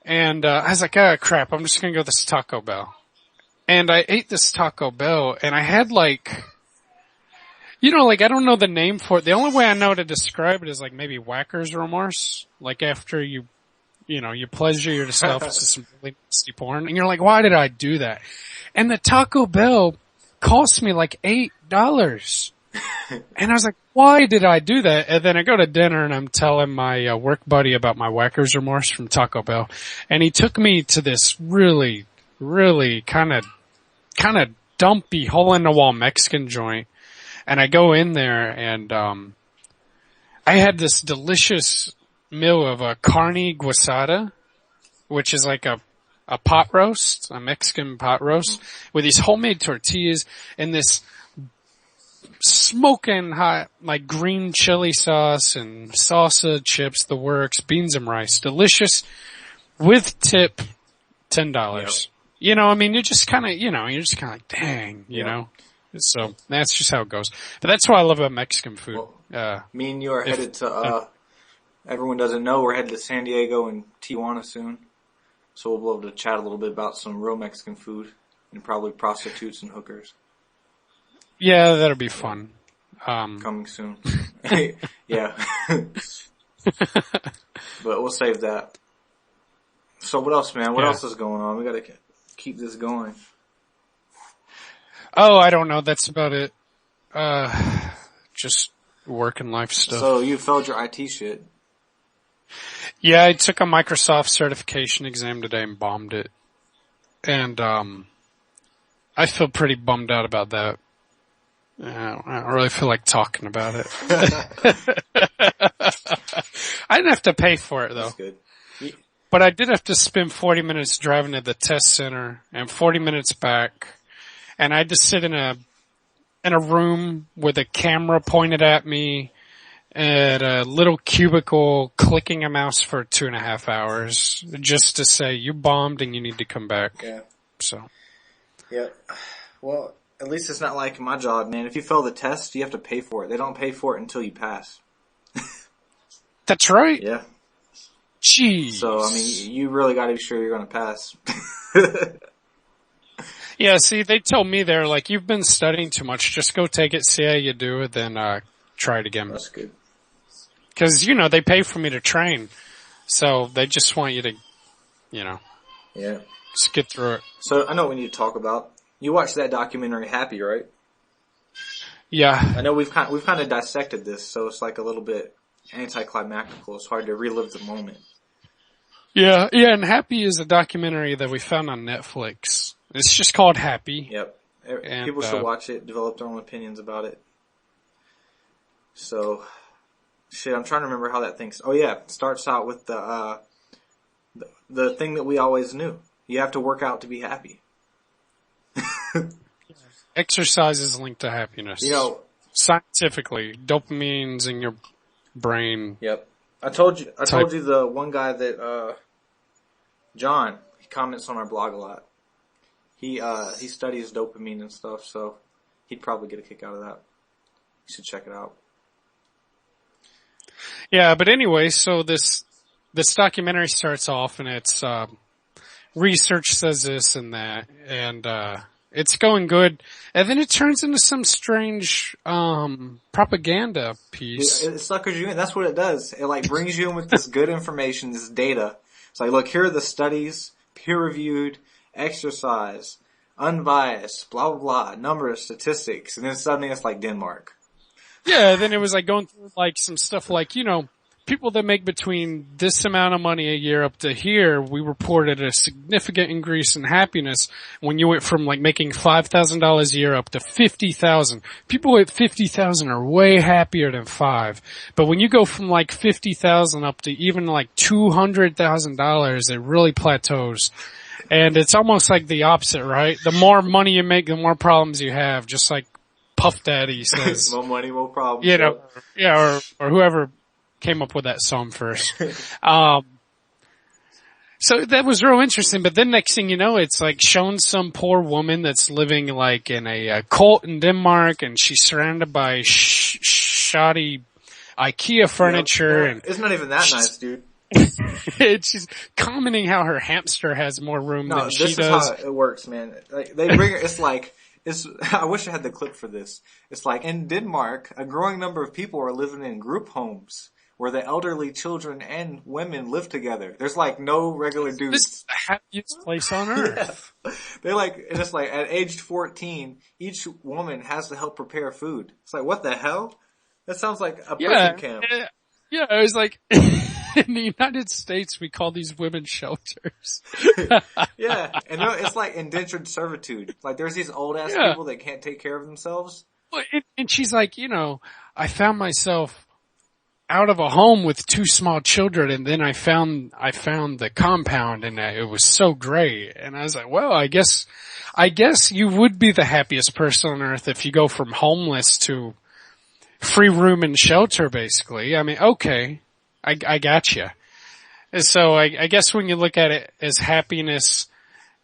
Speaker 2: And, I was like, oh crap, I'm just gonna go to this Taco Bell. And I ate this Taco Bell and I had like, I don't know the name for it. The only way I know to describe it is like maybe whacker's remorse. Like after you pleasure yourself to some really nasty porn and you're like, why did I do that? And the Taco Bell cost me like $8. And I was like, why did I do that? And then I go to dinner and I'm telling my work buddy about my whacker's remorse from Taco Bell. And he took me to this really, really kind of dumpy hole in the wall Mexican joint. And I go in there and, I had this delicious meal of a carne guisada, which is like a pot roast, a Mexican pot roast with these homemade tortillas and this smoking hot, like green chili sauce and salsa, chips, the works, beans and rice. Delicious with tip, $10. Yep. I mean, you're just kind of like, dang, you know. So that's just how it goes. But that's what I love about Mexican food.
Speaker 1: Well, me and you are headed to, everyone doesn't know, we're headed to San Diego and Tijuana soon. So we'll be able to chat a little bit about some real Mexican food and probably prostitutes and hookers.
Speaker 2: Yeah, that'll be fun.
Speaker 1: Coming soon. Yeah. But we'll save that. So what else, man? What else is going on? We gotta keep this going.
Speaker 2: Oh, I don't know. That's about it. Just work and life stuff.
Speaker 1: So you failed your IT shit.
Speaker 2: Yeah, I took a Microsoft certification exam today and bombed it. And, I feel pretty bummed out about that. I don't really feel like talking about it. I didn't have to pay for it though.
Speaker 1: That's good.
Speaker 2: But I did have to spend 40 minutes driving to the test center and 40 minutes back. And I had to sit in a room with a camera pointed at me at a little cubicle clicking a mouse for 2.5 hours just to say you bombed and you need to come back.
Speaker 1: Yeah.
Speaker 2: So.
Speaker 1: Yeah. Well, at least it's not like my job, man. If you fail the test, you have to pay for it. They don't pay for it until you pass.
Speaker 2: That's right.
Speaker 1: Yeah.
Speaker 2: Jeez.
Speaker 1: So, I mean, you really gotta be sure you're gonna pass.
Speaker 2: Yeah, see, they told me they're like, you've been studying too much. Just go take it, see how you do, then try it again.
Speaker 1: That's good.
Speaker 2: Because, you know, they pay for me to train. So they just want you to, you know, just get through it.
Speaker 1: So I know what we need to talk about. You watched that documentary Happy, right?
Speaker 2: Yeah.
Speaker 1: I know we've kind of dissected this, so it's like a little bit anticlimactical. It's hard to relive the moment.
Speaker 2: Yeah, and Happy is a documentary that we found on Netflix. It's just called Happy.
Speaker 1: Yep.
Speaker 2: And,
Speaker 1: people should watch it, develop their own opinions about it. So, shit, I'm trying to remember how that thing's... Oh yeah, it starts out with the thing that we always knew. You have to work out to be happy.
Speaker 2: Exercise is linked to happiness.
Speaker 1: You know...
Speaker 2: Scientifically, dopamine's in your brain.
Speaker 1: Yep. I told you the one guy that, John, he comments on our blog a lot. He studies dopamine and stuff, so he'd probably get a kick out of that. You should check it out.
Speaker 2: Yeah, but anyway, so this documentary starts off and it's, research says this and that, and, it's going good, and then it turns into some strange, propaganda piece.
Speaker 1: It suckers you in. That's what it does. It like brings you in with this good information, this data. It's like, look, here are the studies, peer-reviewed, exercise, unbiased, blah, blah, blah, number of statistics, and then suddenly it's like Denmark.
Speaker 2: Yeah, then it was like going through like some stuff like, you know, people that make between this amount of money a year up to here, we reported a significant increase in happiness when you went from like making $5,000 a year up to 50,000. People at 50,000 are way happier than 5. But when you go from like 50,000 up to even like $200,000, it really plateaus. And it's almost like the opposite, right? The more money you make, the more problems you have, just like Puff Daddy says.
Speaker 1: More money, more problems.
Speaker 2: You know, yeah, or whoever came up with that song first. So that was real interesting, but then next thing you know, it's like showing some poor woman that's living like in a cult in Denmark, and she's surrounded by shoddy IKEA furniture.
Speaker 1: Yep. It's not even that nice, dude.
Speaker 2: And she's commenting how her hamster has more room than she does.
Speaker 1: This is how it works, man. Like, they bring it, I wish I had the clip for this. It's like, in Denmark, a growing number of people are living in group homes where the elderly, children, and women live together. There's like no regular dudes.
Speaker 2: This is the happiest place on earth.
Speaker 1: Yeah. They like, and it's like, at age 14, each woman has to help prepare food. It's like, what the hell? That sounds like a prison camp.
Speaker 2: Yeah, it was like, in the United States, we call these women shelters.
Speaker 1: Yeah, and it's like indentured servitude. Like, there's these old-ass people that can't take care of themselves.
Speaker 2: And she's like, you know, I found myself out of a home with 2 small children, and then I found the compound, and it was so great. And I was like, well, I guess you would be the happiest person on earth if you go from homeless to free room and shelter, basically. I mean, okay, I got you. And so I guess when you look at it as happiness,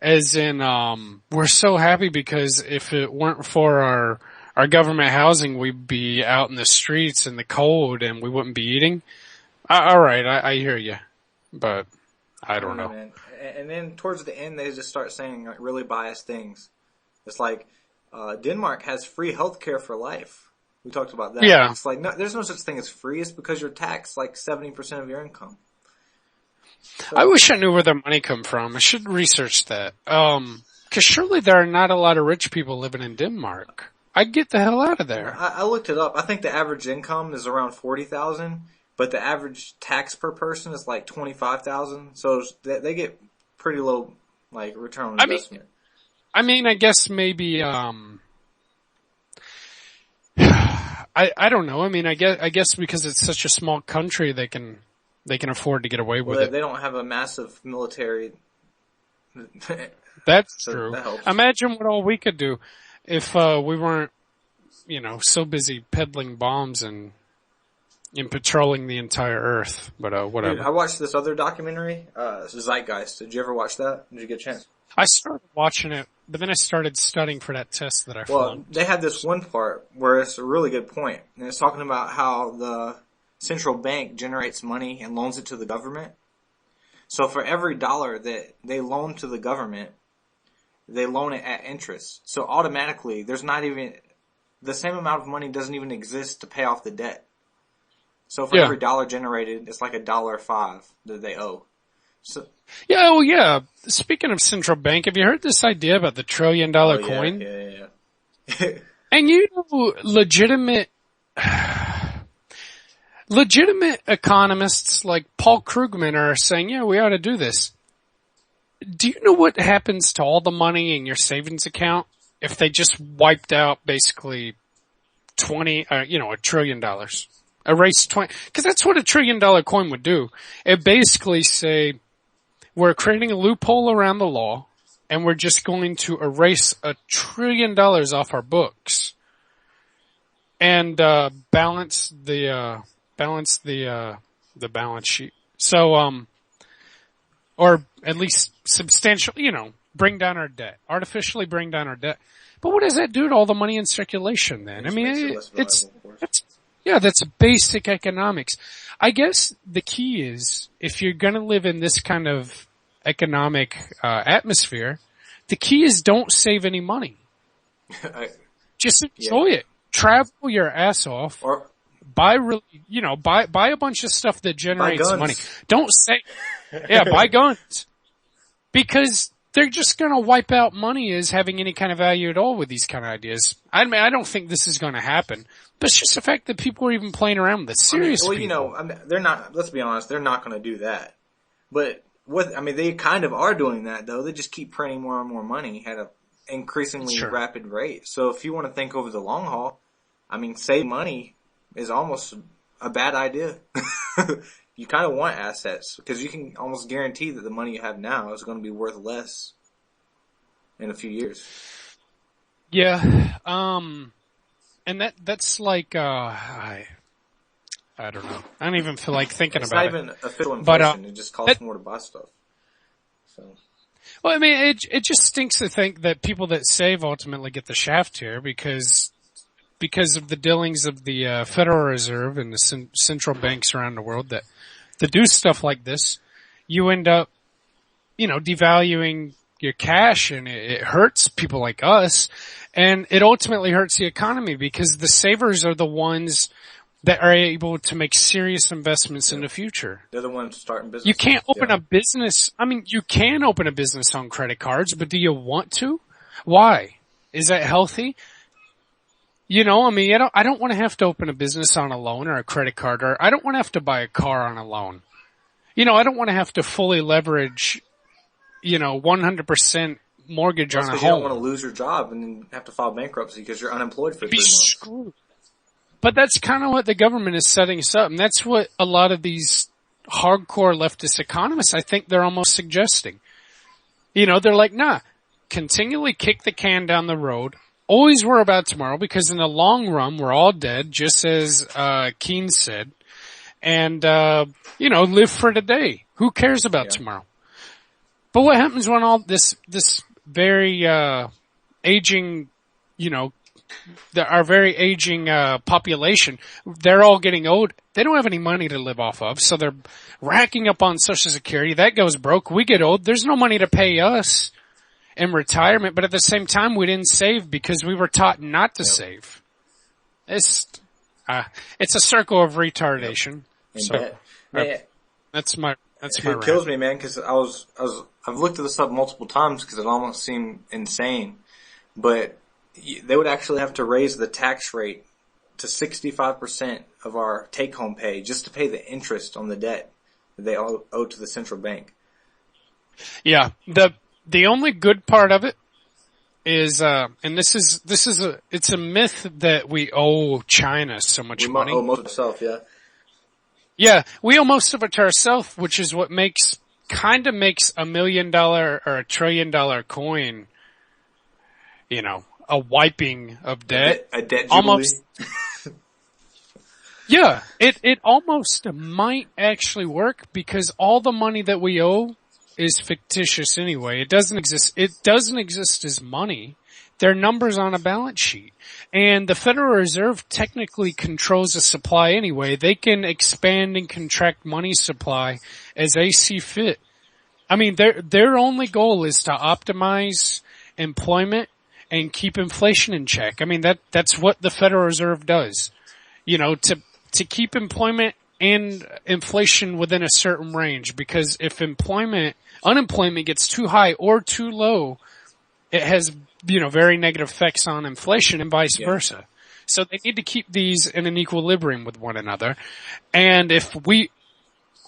Speaker 2: as in, we're so happy because if it weren't for our government housing, we'd be out in the streets in the cold and we wouldn't be eating. All right, I hear you, but I don't know.
Speaker 1: Man. And then towards the end, they just start saying like really biased things. It's like Denmark has free healthcare for life. We talked about that.
Speaker 2: Yeah.
Speaker 1: It's like there's no such thing as free. It's because you're taxed like 70% of your income. So,
Speaker 2: I wish I knew where their money come from. I should research that. 'Cause surely there are not a lot of rich people living in Denmark. I'd get the hell out of there.
Speaker 1: I looked it up. I think the average income is around 40,000, but the average tax per person is like 25,000. So they get pretty low, like, return on investment.
Speaker 2: I mean, I guess maybe, I don't know. I mean, I guess because it's such a small country, they can afford to get away with it.
Speaker 1: They don't have a massive military.
Speaker 2: That's
Speaker 1: so
Speaker 2: true.
Speaker 1: That helps.
Speaker 2: Imagine what all we could do if we weren't, you know, so busy peddling bombs and patrolling the entire Earth. But whatever.
Speaker 1: Dude, I watched this other documentary, Zeitgeist. Did you ever watch that? Did you get a chance?
Speaker 2: I started watching it, but then I started studying for that test that I flunked.
Speaker 1: They had this one part where it's a really good point, and it's talking about how the central bank generates money and loans it to the government. So for every dollar that they loan to the government, they loan it at interest. So automatically, there's not even, the same amount of money doesn't even exist to pay off the debt. So for every dollar generated, it's like $1.05 that they owe. So,
Speaker 2: yeah, oh yeah. Speaking of central bank, have you heard this idea about the $1 trillion coin?
Speaker 1: Yeah.
Speaker 2: And you know, legitimate economists like Paul Krugman are saying, yeah, we ought to do this. Do you know what happens to all the money in your savings account if they just wiped out basically $1 trillion? Erase 20, cause that's what $1 trillion coin would do. It basically say, we're creating a loophole around the law and we're just going to erase $1 trillion off our books and, balance the balance sheet. So, or at least substantially, bring down our debt, artificially bring down our debt. But what does that do to all the money in circulation then? I mean, that's basic economics. I guess the key is, if you're gonna live in this kind of economic, atmosphere, the key is don't save any money. Just enjoy it. Travel your ass off.
Speaker 1: Or
Speaker 2: buy a bunch of stuff that generates money. Don't say, buy guns. Because they're just gonna wipe out money as having any kind of value at all with these kind of ideas. I mean, I don't think this is gonna happen. But it's just the fact that people are even playing around with it. Serious people.
Speaker 1: They're not, let's be honest, they're not gonna do that. But they kind of are doing that though. They just keep printing more and more money at an increasingly rapid rate. So if you want to think over the long haul, save money is almost a bad idea. You kind of want assets because you can almost guarantee that the money you have now is going to be worth less in a few years.
Speaker 2: Yeah. And that's like, I don't know. I don't even feel like thinking about it.
Speaker 1: It's not even official inflation. It just costs more to buy stuff. So.
Speaker 2: Well, I mean, it just stinks to think that people that save ultimately get the shaft here because of the dealings of the Federal Reserve and the central banks around the world that do stuff like this. You end up, devaluing your cash, and it hurts people like us, and it ultimately hurts the economy because the savers are the ones that are able to make serious investments in the future.
Speaker 1: They're the ones starting business.
Speaker 2: You can't open a business. You can open a business on credit cards, but do you want to? Why? Is that healthy? I don't want to have to open a business on a loan or a credit card, or I don't want to have to buy a car on a loan. I don't want to have to fully leverage, 100% mortgage on a home.
Speaker 1: You don't want to lose your job and then have to file bankruptcy because you're unemployed for 3 months.
Speaker 2: Screwed. But that's kind of what the government is setting us up, and that's what a lot of these hardcore leftist economists, I think they're almost suggesting. They're like, nah, continually kick the can down the road. Always worry about tomorrow because in the long run, we're all dead, just as, Keynes said. And, live for today. Who cares about tomorrow? But what happens when all this very, aging, our very aging, population, they're all getting old. They don't have any money to live off of, so they're racking up on Social Security. That goes broke. We get old. There's no money to pay us in retirement, but at the same time, we didn't save because we were taught not to save. It's a circle of retardation. So that's my
Speaker 1: It kills me, man, because I've looked at this up multiple times because it almost seemed insane, but they would actually have to raise the tax rate to 65% of our take-home pay just to pay the interest on the debt that they owe to the central bank.
Speaker 2: Yeah, the only good part of it is, and it's a myth that we owe China so much money.
Speaker 1: We owe most of ourselves, yeah.
Speaker 2: Yeah, we owe most of it to ourselves, which is what makes $1 million or $1 trillion coin, a wiping of debt.
Speaker 1: A debt jubilee.
Speaker 2: Almost. Yeah, it almost might actually work because all the money that we owe is fictitious anyway. It doesn't exist. It doesn't exist as money. They're numbers on a balance sheet. And the Federal Reserve technically controls the supply anyway. They can expand and contract money supply as they see fit. Their only goal is to optimize employment and keep inflation in check. I mean, that's what the Federal Reserve does. You know, to keep employment and inflation within a certain range, because if unemployment gets too high or too low, it has, you know, very negative effects on inflation and vice versa. So they need to keep these in an equilibrium with one another. And if we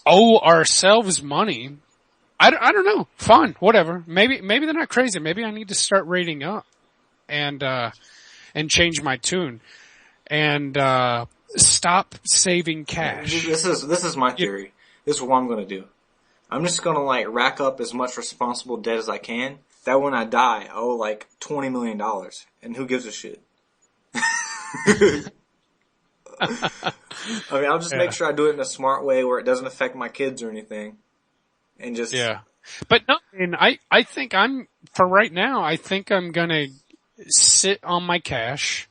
Speaker 2: owe ourselves money, I don't know. Fine, whatever. Maybe they're not crazy. Maybe I need to start rating up and change my tune and stop saving cash.
Speaker 1: This is my theory. This is what I'm going to do. I'm just going to like rack up as much responsible debt as I can. That when I die, I owe like $20 million. And who gives a shit? I mean, I'll just make sure I do it in a smart way where it doesn't affect my kids or anything. And just.
Speaker 2: Yeah. But no, and I think for right now, I think I'm gonna sit on my cash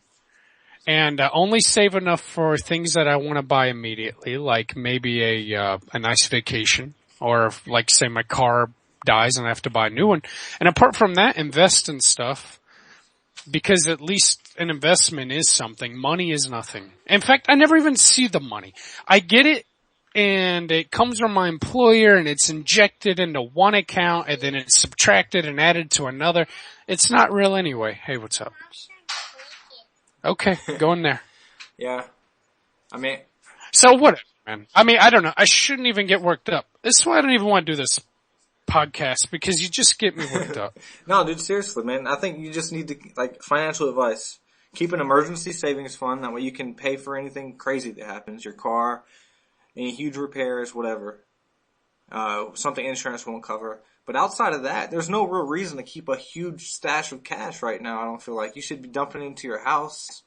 Speaker 2: and only save enough for things that I want to buy immediately, like maybe a nice vacation, or if, like, say my car dies and I have to buy a new one. And apart from that, invest in stuff, because at least an investment is something. Money is nothing. In fact, I never even see the money. I get it, and it comes from my employer, and it's injected into one account, and then it's subtracted and added to another. It's not real anyway. Hey, what's up? Okay, go in there.
Speaker 1: Yeah. I mean.
Speaker 2: So whatever, man. I mean, I don't know. I shouldn't even get worked up. This is why I don't even want to do this podcast, because you just get me worked up.
Speaker 1: No, dude, seriously, man. I think you just need to, like, financial advice. Keep an emergency savings fund. That way you can pay for anything crazy that happens. Your car, any huge repairs, whatever. Something insurance won't cover. But outside of that, there's no real reason to keep a huge stash of cash right now. I don't feel like you should be dumping it into your house.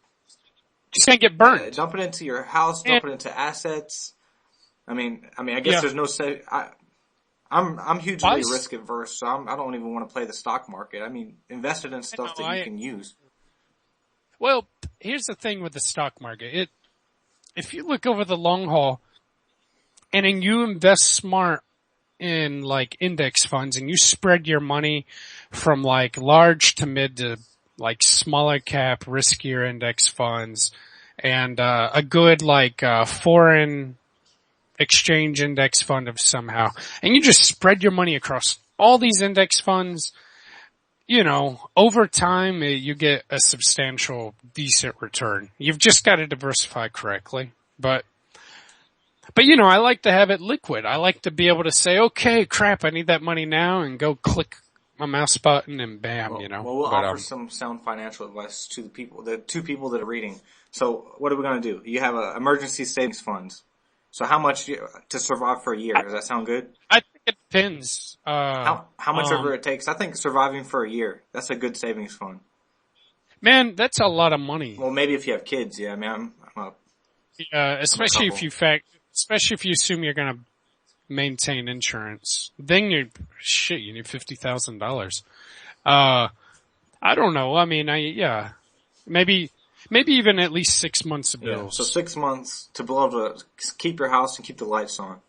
Speaker 2: Just can't get burned.
Speaker 1: Dump it into your house. Dump it into assets. I mean, I guess there's no say. I'm hugely risk averse, so I don't even want to play the stock market. I mean, invest it in stuff that you can use.
Speaker 2: Well, here's the thing with the stock market. If you look over the long haul, and then you invest smart in like index funds, and you spread your money from like large to mid to like smaller cap, riskier index funds, and a good like foreign exchange index fund of somehow, and you just spread your money across all these index funds, you know, over time you get a substantial, decent return. You've just got to diversify correctly. But you know, I like to have it liquid. I like to be able to say, okay, crap, I need that money now, and go click my mouse button and bam, you know.
Speaker 1: Well, we'll offer some sound financial advice to the two people that are reading. So what are we going to do? You have an emergency savings funds. So how much to survive for a year? Does that sound good?
Speaker 2: I think it depends.
Speaker 1: How much ever it takes. I think surviving for a year, that's a good savings fund.
Speaker 2: Man, that's a lot of money.
Speaker 1: Well, maybe if you have kids, yeah. I mean,
Speaker 2: especially if you assume you're going to maintain insurance, then you need $50,000. I don't know. I mean, maybe even at least 6 months of bills.
Speaker 1: So 6 months to be able to keep your house and keep the lights on.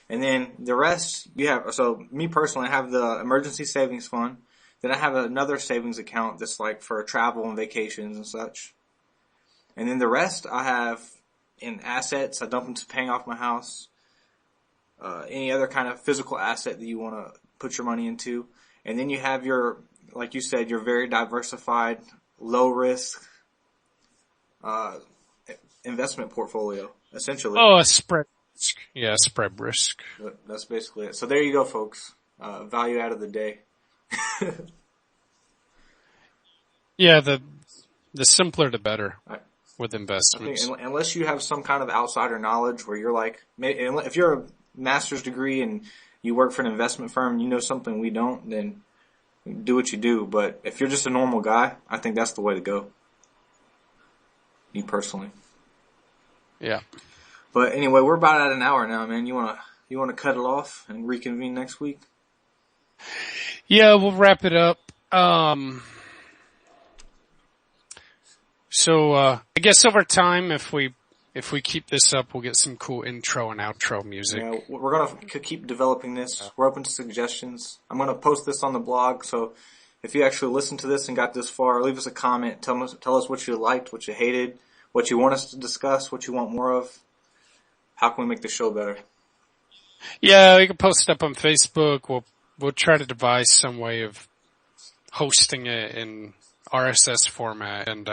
Speaker 1: And then the rest you have, so me personally, I have the emergency savings fund. Then I have another savings account that's like for travel and vacations and such. And then the rest I have in assets. I dump into paying off my house. Any other kind of physical asset that you want to put your money into. And then you have your, like you said, your very diversified, low risk, investment portfolio, essentially.
Speaker 2: Oh, a spread risk. Yeah, spread risk.
Speaker 1: That's basically it. So there you go, folks. Value out of the day.
Speaker 2: Yeah, the simpler the better with investments.
Speaker 1: I think unless you have some kind of outsider knowledge where you're like, if you're a master's degree and you work for an investment firm and you know something we don't, then do what you do. But if you're just a normal guy, I think that's the way to go. Me personally.
Speaker 2: Yeah.
Speaker 1: But anyway, we're about at an hour now, man. You wanna cut it off and reconvene next week?
Speaker 2: Yeah, we'll wrap it up. So I guess over time, if we keep this up, we'll get some cool intro and outro music.
Speaker 1: Yeah, we're gonna keep developing this. We're open to suggestions. I'm gonna post this on the blog, so if you actually listened to this and got this far, leave us a comment. Tell us what you liked, what you hated, what you want us to discuss, what you want more of. How can we make the show better?
Speaker 2: Yeah, you can post up on Facebook. We'll try to devise some way of hosting it in RSS format and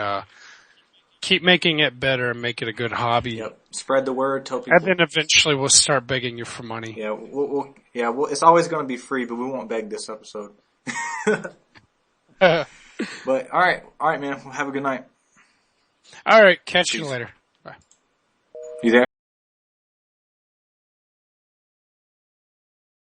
Speaker 2: keep making it better and make it a good hobby.
Speaker 1: Yep. Spread the word. Tell people.
Speaker 2: And then eventually we'll start begging you for money.
Speaker 1: Yeah, it's always going to be free, but we won't beg this episode. But all right, man. Well, have a good night.
Speaker 2: All right, catch you later. Bye.
Speaker 1: You there?